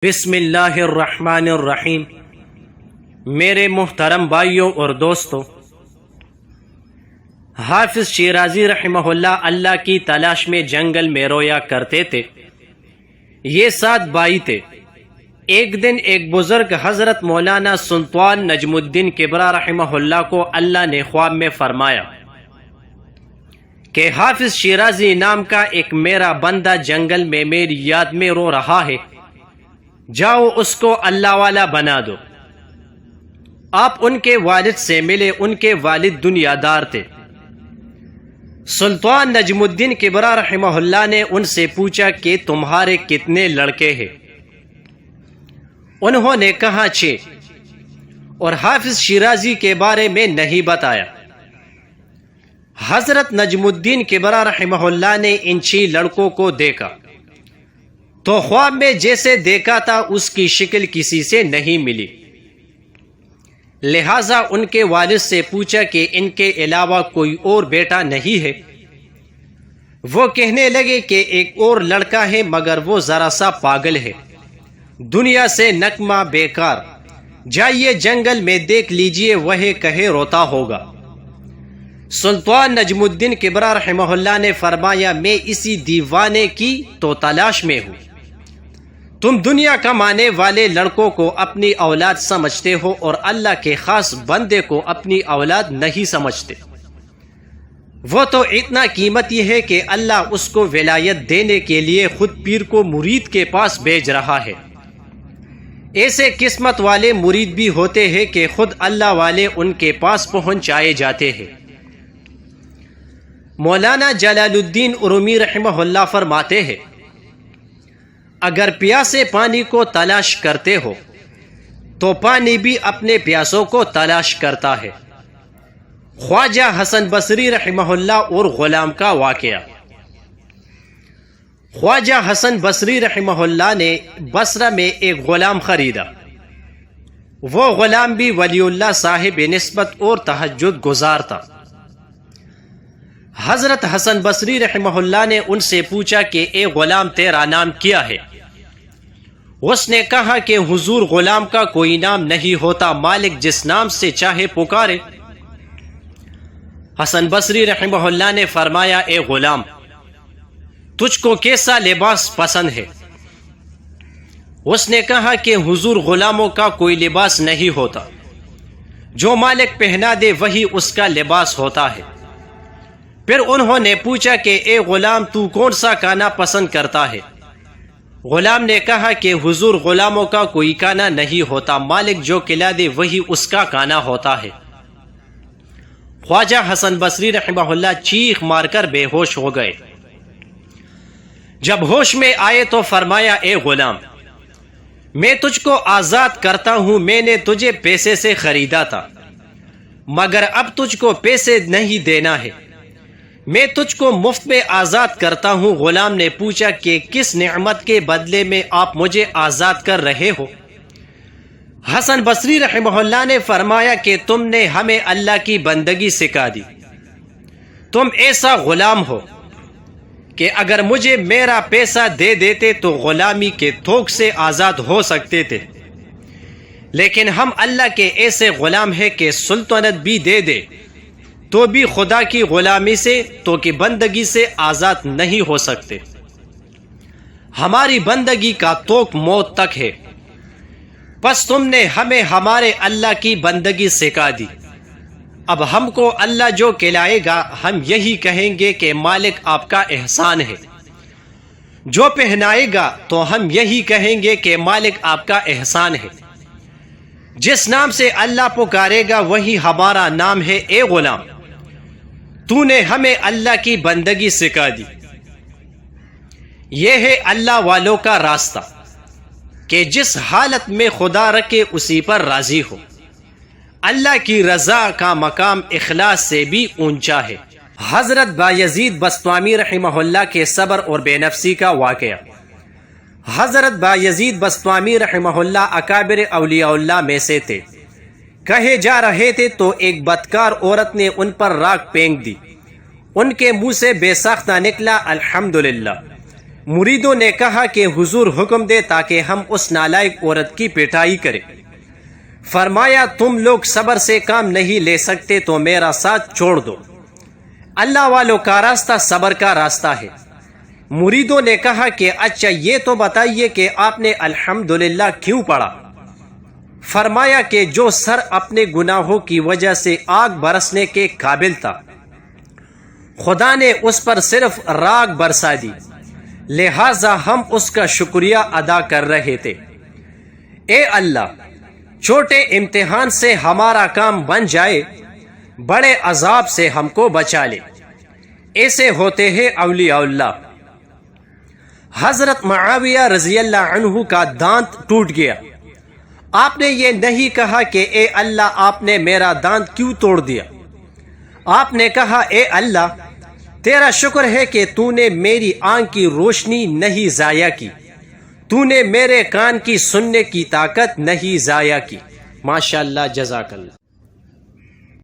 بسم اللہ الرحمن الرحیم۔ میرے محترم بھائیوں اور دوستوں، حافظ شیرازی رحمہ اللہ کی تلاش میں جنگل میں رویا کرتے تھے۔ یہ 7 بھائی تھے۔ ایک دن ایک بزرگ حضرت مولانا سلطان نجم الدین کبرا رحمہ اللہ کو اللہ نے خواب میں فرمایا کہ حافظ شیرازی نام کا ایک میرا بندہ جنگل میں میری یاد میں رو رہا ہے، جاؤ اس کو اللہ والا بنا دو۔ آپ ان کے والد سے ملے۔ ان کے والد دنیا دار تھے۔ سلطان نجم الدین کبرا رحمہ اللہ نے ان سے پوچھا کہ تمہارے کتنے لڑکے ہیں؟ انہوں نے کہا 6، اور حافظ شیرازی کے بارے میں نہیں بتایا۔ حضرت نجم الدین کبرا رحمہ اللہ نے ان 6 لڑکوں کو دیکھا تو خواب میں جیسے دیکھا تھا اس کی شکل کسی سے نہیں ملی۔ لہذا ان کے والد سے پوچھا کہ ان کے علاوہ کوئی اور بیٹا نہیں ہے؟ وہ کہنے لگے کہ ایک اور لڑکا ہے، مگر وہ ذرا سا پاگل ہے، دنیا سے نکما بیکار، جائیے جنگل میں دیکھ لیجئے، وہ کہے روتا ہوگا۔ سلطان نجم الدین کبرا رحمہ اللہ نے فرمایا میں اسی دیوانے کی تو تلاش میں ہوں۔ تم دنیا کمانے والے لڑکوں کو اپنی اولاد سمجھتے ہو اور اللہ کے خاص بندے کو اپنی اولاد نہیں سمجھتے۔ وہ تو اتنا قیمتی ہے کہ اللہ اس کو ولایت دینے کے لیے خود پیر کو مرید کے پاس بھیج رہا ہے۔ ایسے قسمت والے مرید بھی ہوتے ہیں کہ خود اللہ والے ان کے پاس پہنچائے جاتے ہیں۔ مولانا جلال الدین رومی رحمہ اللہ فرماتے ہیں اگر پیاسے پانی کو تلاش کرتے ہو تو پانی بھی اپنے پیاسوں کو تلاش کرتا ہے۔ خواجہ حسن بصری رحمہ اللہ اور غلام کا واقعہ۔ خواجہ حسن بصری رحمہ اللہ نے بصرہ میں ایک غلام خریدا۔ وہ غلام بھی ولی اللہ صاحب نسبت اور تہجد گزار تھا۔ حضرت حسن بصری رحمہ اللہ نے ان سے پوچھا کہ اے غلام تیرا نام کیا ہے؟ اس نے کہا کہ حضور غلام کا کوئی نام نہیں ہوتا، مالک جس نام سے چاہے پکارے۔ حسن بصری رحمہ اللہ نے فرمایا اے غلام تجھ کو کیسا لباس پسند ہے؟ اس نے کہا کہ حضور غلاموں کا کوئی لباس نہیں ہوتا، جو مالک پہنا دے وہی اس کا لباس ہوتا ہے۔ پھر انہوں نے پوچھا کہ اے غلام تو کون سا کھانا پسند کرتا ہے؟ غلام نے کہا کہ حضور غلاموں کا کوئی کھانا نہیں ہوتا، مالک جو کھلا دے وہی اس کا کھانا ہوتا ہے۔ خواجہ حسن بصری رحمہ اللہ چیخ مار کر بے ہوش ہو گئے۔ جب ہوش میں آئے تو فرمایا اے غلام میں تجھ کو آزاد کرتا ہوں، میں نے تجھے پیسے سے خریدا تھا، مگر اب تجھ کو پیسے نہیں دینا ہے، میں تجھ کو مفت میں آزاد کرتا ہوں۔ غلام نے پوچھا کہ کس نعمت کے بدلے میں آپ مجھے آزاد کر رہے ہو؟ حسن بصری رحمہ اللہ نے فرمایا کہ تم نے ہمیں اللہ کی بندگی سکھا دی۔ تم ایسا غلام ہو کہ اگر مجھے میرا پیسہ دے دیتے تو غلامی کے تھوک سے آزاد ہو سکتے تھے، لیکن ہم اللہ کے ایسے غلام ہیں کہ سلطنت بھی دے دے تو بھی خدا کی غلامی سے تو کی بندگی سے آزاد نہیں ہو سکتے۔ ہماری بندگی کا توق موت تک ہے، پس تم نے ہمیں ہمارے اللہ کی بندگی سکھا دی۔ اب ہم کو اللہ جو کھلائے گا ہم یہی کہیں گے کہ مالک آپ کا احسان ہے، جو پہنائے گا تو ہم یہی کہیں گے کہ مالک آپ کا احسان ہے۔ جس نام سے اللہ پکارے گا وہی ہمارا نام ہے۔ اے غلام تو نے ہمیں اللہ کی بندگی سکھا دی۔ یہ ہے اللہ والوں کا راستہ کہ جس حالت میں خدا رکھے اسی پر راضی ہو۔ اللہ کی رضا کا مقام اخلاص سے بھی اونچا ہے۔ حضرت بایزید بسطامی رحمہ اللہ کے صبر اور بے نفسی کا واقعہ۔ حضرت بایزید بسطامی رحمہ اللہ اکابر اولیاء اللہ میں سے تھے۔ کہے جا رہے تھے تو ایک بدکار عورت نے ان پر راکھ پھینک دی۔ ان کے منہ سے بے ساختہ نکلا الحمدللہ۔ مریدوں نے کہا کہ حضور حکم دے تاکہ ہم اس نالائق عورت کی پٹائی کریں۔ فرمایا تم لوگ صبر سے کام نہیں لے سکتے تو میرا ساتھ چھوڑ دو، اللہ والوں کا راستہ صبر کا راستہ ہے۔ مریدوں نے کہا کہ اچھا یہ تو بتائیے کہ آپ نے الحمدللہ کیوں پڑھا؟ فرمایا کہ جو سر اپنے گناہوں کی وجہ سے آگ برسنے کے قابل تھا، خدا نے اس پر صرف راگ برسا دی، لہٰذا ہم اس کا شکریہ ادا کر رہے تھے۔ اے اللہ، چھوٹے امتحان سے ہمارا کام بن جائے، بڑے عذاب سے ہم کو بچا لے۔ ایسے ہوتے ہیں اولیاء اللہ۔ حضرت معاویہ رضی اللہ عنہ کا دانت ٹوٹ گیا۔ آپ نے یہ نہیں کہا کہ اے اللہ آپ نے میرا دانت کیوں توڑ دیا، آپ نے کہا اے اللہ تیرا شکر ہے کہ تو نے میری آنکھ کی روشنی نہیں ضائع کی، تو نے میرے کان کی سننے کی طاقت نہیں ضائع کی۔ ماشاءاللہ، جزاک اللہ۔